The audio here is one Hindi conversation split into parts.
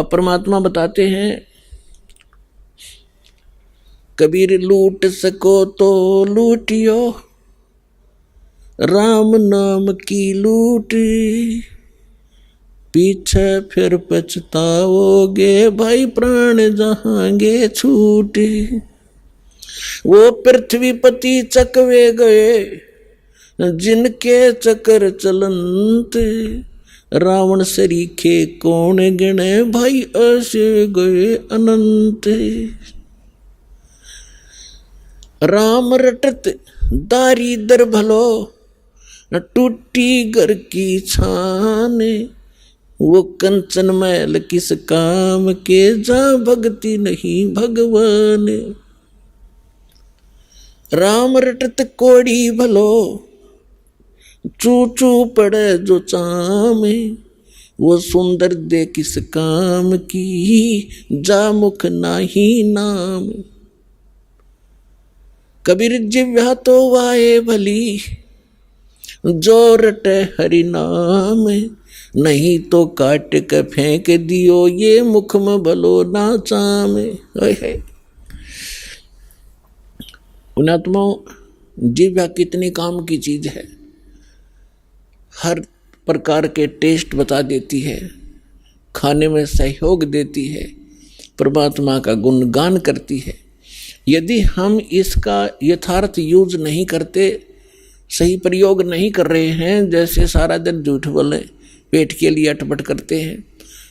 अब परमात्मा बताते हैं, कबीर लूट सको तो लूटियो, राम नाम की लूट, पीछे फिर पछताओगे भाई प्राण जहांगे छूट। वो पृथ्वीपति चकवे गए जिनके चक्कर चलंत, रावण सरीखे कौन गिने भाई ऐसे गए अनंत। राम रटत दारिदर भलो, न टूटी घर की छान, वो कंचन मैल किस काम के, जा भक्ति नहीं भगवान। राम रटत कोड़ी भलो, चू चू पड़े जो चामे, वो सुंदर दे किस काम की, जा मुख नाही नाम। कबीर जिव्या तो वाए भली, जो रटे हरि नाम, नहीं तो काट के फेंक दियो, ये मुख में भलो ना चाम। उन्नात्माओं, जिव्या कितनी काम की चीज है, हर प्रकार के टेस्ट बता देती है, खाने में सहयोग देती है, परमात्मा का गुणगान करती है। यदि हम इसका यथार्थ यूज नहीं करते, सही प्रयोग नहीं कर रहे हैं, जैसे सारा दिन झूठ बोले, पेट के लिए अटपट करते हैं,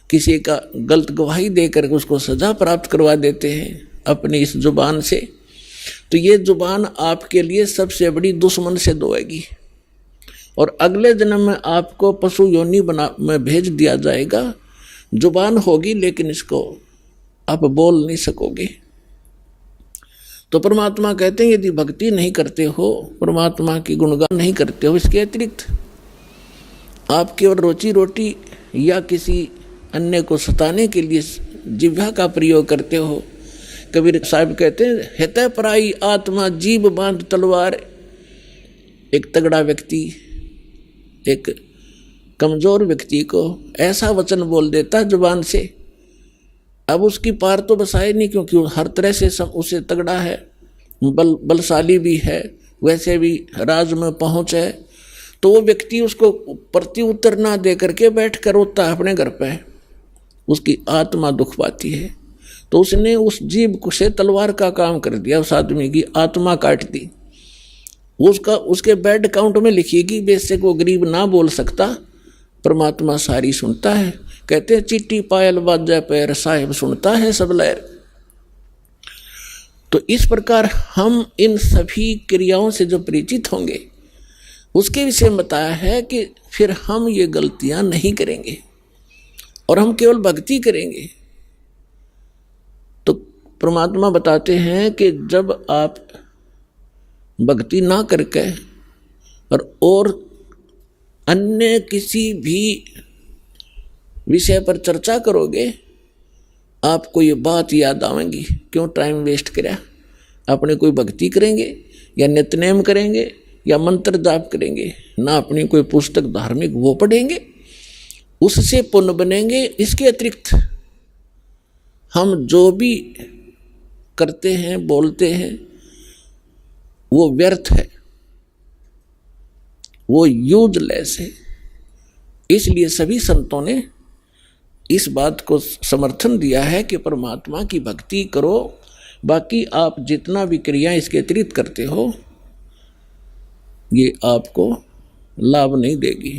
किसी का गलत गवाही देकर उसको सजा प्राप्त करवा देते हैं अपनी इस जुबान से, तो ये जुबान आपके लिए सबसे बड़ी दुश्मन से दोएगी और अगले जन्म में आपको पशु योनि में भेज दिया जाएगा। जुबान होगी लेकिन इसको आप बोल नहीं सकोगे। तो परमात्मा कहते हैं यदि भक्ति नहीं करते हो, परमात्मा की गुणगान नहीं करते हो, इसके अतिरिक्त आप केवल रोजी रोटी या किसी अन्य को सताने के लिए जिह्वा का प्रयोग करते हो। कबीर साहब कहते हैं, हितै पराई आत्मा जीभ बांध तलवार। एक तगड़ा व्यक्ति एक कमजोर व्यक्ति को ऐसा वचन बोल देता जुबान से, अब उसकी पार तो बसाए नहीं, क्योंकि हर तरह से सब उसे तगड़ा है, बलशाली भी है, वैसे भी राज में पहुँच है, तो वो व्यक्ति उसको प्रत्युत्तर ना दे करके बैठ कर रोता है अपने घर पे, उसकी आत्मा दुख पाती है। तो उसने उस जीभ से तलवार का काम कर दिया, उस आदमी की आत्मा काट दी। उसके बैड अकाउंट में लिखिएगी, बेशक वो गरीब ना बोल सकता, परमात्मा सारी सुनता है। कहते हैं चिट्टी पायल बाजा पैर, साहिब सुनता है सब लहर। तो इस प्रकार हम इन सभी क्रियाओं से जो परिचित होंगे, उसके विषय में बताया है कि फिर हम ये गलतियां नहीं करेंगे और हम केवल भक्ति करेंगे। तो परमात्मा बताते हैं कि जब आप भक्ति ना करके और अन्य किसी भी विषय पर चर्चा करोगे, आपको ये बात याद आवेगी, क्यों टाइम वेस्ट करा। अपने कोई भक्ति करेंगे या नित्यनेम करेंगे या मंत्र जाप करेंगे, ना अपनी कोई पुस्तक धार्मिक वो पढ़ेंगे, उससे पुण्य बनेंगे। इसके अतिरिक्त हम जो भी करते हैं बोलते हैं वो व्यर्थ है, वो यूजलेस है। इसलिए सभी संतों ने इस बात को समर्थन दिया है कि परमात्मा की भक्ति करो, बाकी आप जितना भी क्रिया इसके अतिरिक्त करते हो ये आपको लाभ नहीं देगी।